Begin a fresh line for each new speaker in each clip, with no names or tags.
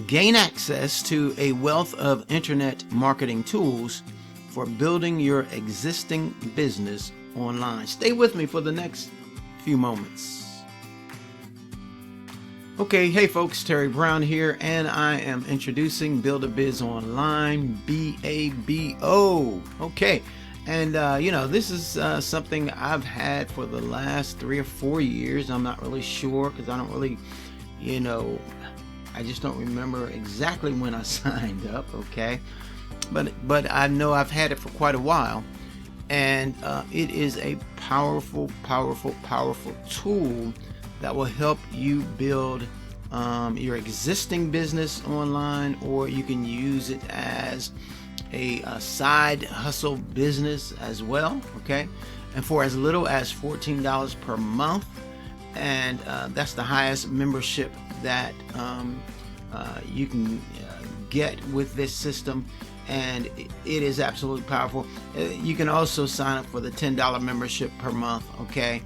Gain access to a wealth of internet marketing tools for building your existing business online. Stay with me for the next few moments. Okay, hey folks, Terry Brown here, and I am introducing BuildABizOnline, BABO. Okay, and this is something I've had for the last 3 or 4 years. I'm not really sure because I don't really, I just don't remember exactly when I signed up. Okay, but I know I've had it for quite a while, and it is a powerful tool that will help you build your existing business online, or you can use it as a side hustle business as well. Okay, and for as little as $14 per month, and that's the highest membership that you can get with this system, and it is absolutely powerful. You can also sign up for the $10 membership per month. Okay,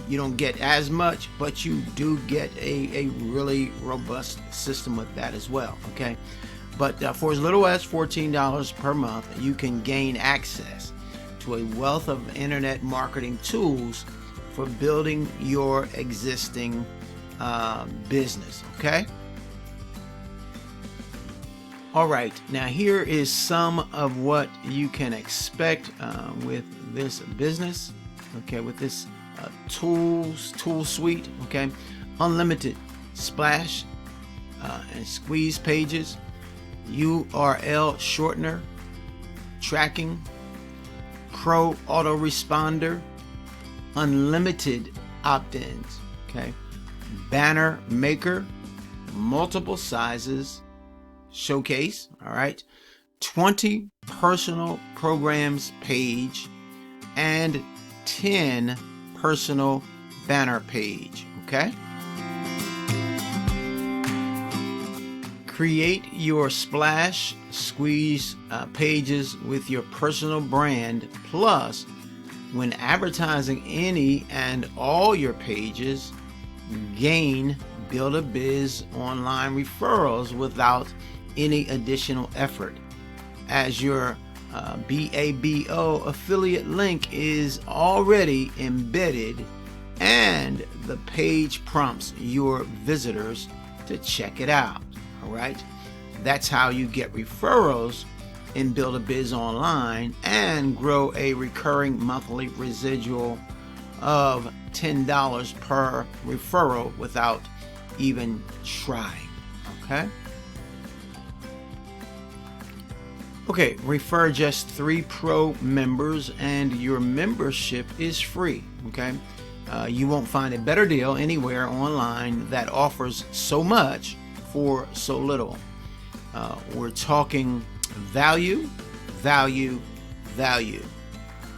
you don't get as much, but you do get a really robust system with that as well. Okay, but for as little as $14 per month, you can gain access to a wealth of internet marketing tools for building your existing business. Okay, all right, now here is some of what you can expect with this business. Okay, with this tool suite. Okay, unlimited splash and squeeze pages, URL shortener, tracking, pro autoresponder, unlimited opt-ins. Okay, banner maker, multiple sizes, showcase. All right, 20 personal programs page, and 10 personal banner page. Okay, create your splash squeeze pages with your personal brand, plus when advertising any and all your pages, gain BuildABizOnline referrals without any additional effort, as your BABO affiliate link is already embedded, and the page prompts your visitors to check it out. All right, that's how you get referrals in BuildABizOnline and grow a recurring monthly residual of $10 per referral without even trying. Okay, refer just 3 pro members and your membership is free. Okay, you won't find a better deal anywhere online that offers so much for so little. We're talking value.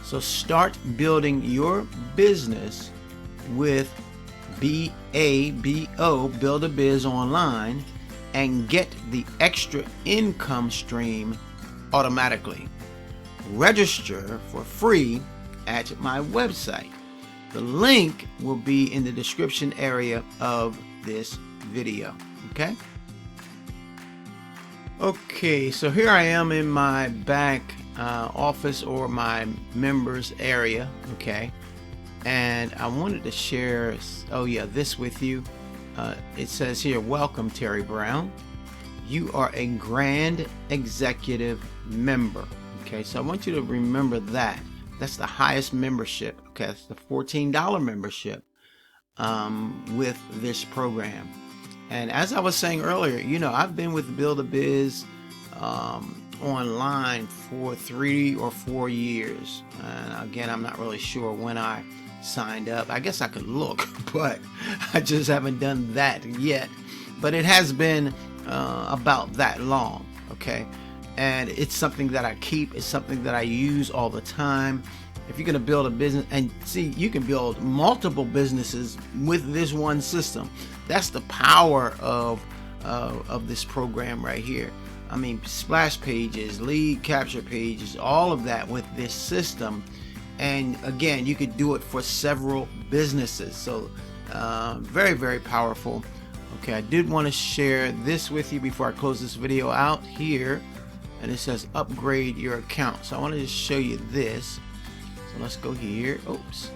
So start building your business with BABO, BuildABizOnline, and get the extra income stream automatically. Register for free at my website. The link will be in the description area of this video. Okay, so here I am in my back office, or my members area. Okay, and I wanted to share this with you. It says here, welcome Terry Brown, you are a grand executive member. Okay, so I want you to remember that. That's the highest membership. Okay, that's the $14 membership with this program. And as I was saying earlier, I've been with BuildABiz online for 3 or 4 years. And again, I'm not really sure when I signed up. I guess I could look, but I just haven't done that yet. But it has been about that long. Okay, and it's something that I keep. It's something that I use all the time. If you're going to build a business, and see, you can build multiple businesses with this one system. That's the power of this program right here. I mean, splash pages, lead capture pages, all of that with this system. And again, you could do it for several businesses. So very, very powerful. Okay, I did want to share this with you before I close this video out here, and it says upgrade your account. So I want to just show you this. So let's go here. Oops,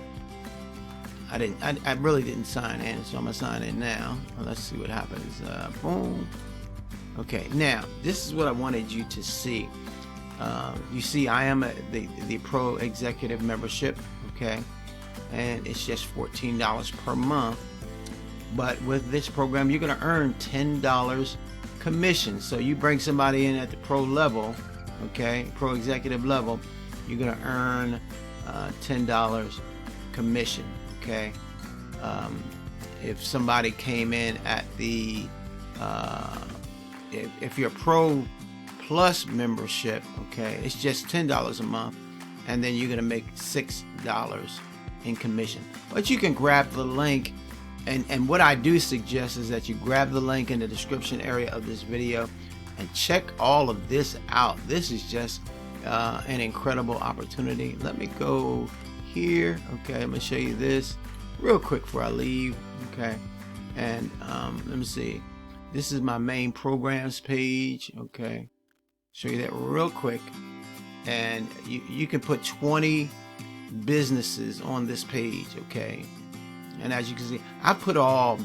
I really didn't sign in, so I'm gonna sign in now. Let's see what happens. Boom. Okay, now this is what I wanted you to see. You see, I am the Pro Executive membership, okay, and it's just $14 per month. But with this program, you're going to earn $10 commission. So you bring somebody in at the pro level, okay, Pro Executive level, you're going to earn $10 commission, okay. If somebody came in at the if you're Pro Plus membership, okay, it's just $10 a month, and then you're gonna make $6 in commission. But you can grab the link, and what I do suggest is that you grab the link in the description area of this video and check all of this out. This is just an incredible opportunity. Let me go here. Okay, I'm gonna show you this real quick before I leave. Okay, and let me see. This is my main programs page. Okay, show you that real quick, and you can put 20 businesses on this page. Okay, and as you can see, I put all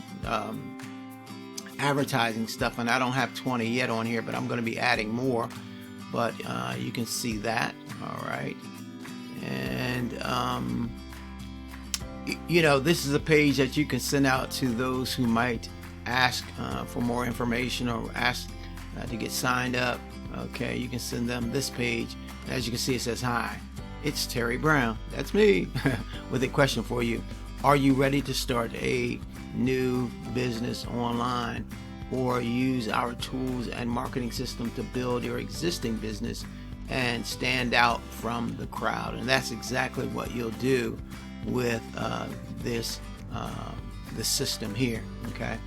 advertising stuff, and I don't have 20 yet on here, but I'm going to be adding more. But you can see that. All right, and you know, this is a page that you can send out to those who might ask for more information or ask to get signed up. Okay, you can send them this page. As you can see, it says, "Hi, it's Terry Brown, that's me, with a question for you. Are you ready to start a new business online or use our tools and marketing system to build your existing business and stand out from the crowd?" And that's exactly what you'll do with this system here. Okay,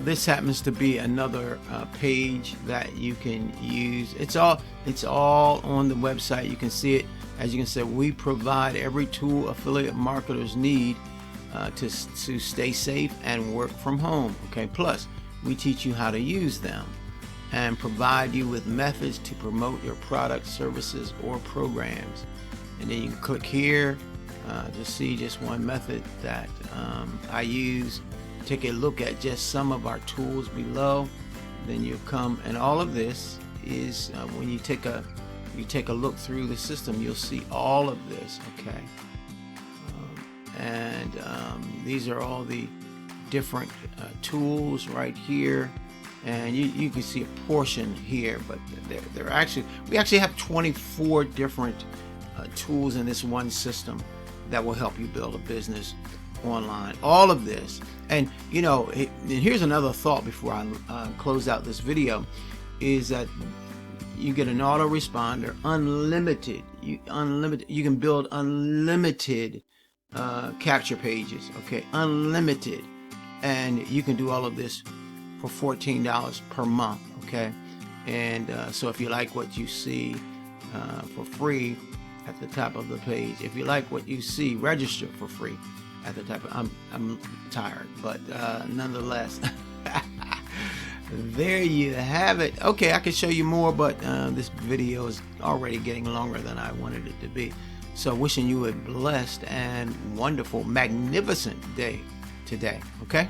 this happens to be another page that you can use. It's all on the website. You can see it. As you can see, we provide every tool affiliate marketers need to stay safe and work from home. Okay, plus we teach you how to use them and provide you with methods to promote your products, services, or programs. And then you can click here to see just one method that I use. Take a look at just some of our tools below. Then you come, and all of this is when you take a look through the system, you'll see all of this. Okay, these are all the different tools right here, and you can see a portion here, but they're actually, we actually have 24 different tools in this one system that will help you build a business online. All of this, and you know, and here's another thought before I close out this video, is that you get an autoresponder, unlimited. You can build unlimited capture pages. Okay, unlimited, and you can do all of this for $14 per month. Okay, and so if you like what you see for free at the top of the page, if you like what you see, register for free at the top. I'm tired, but nonetheless. There you have it. Okay, I could show you more, but this video is already getting longer than I wanted it to be. So wishing you a blessed and wonderful, magnificent day today. Okay.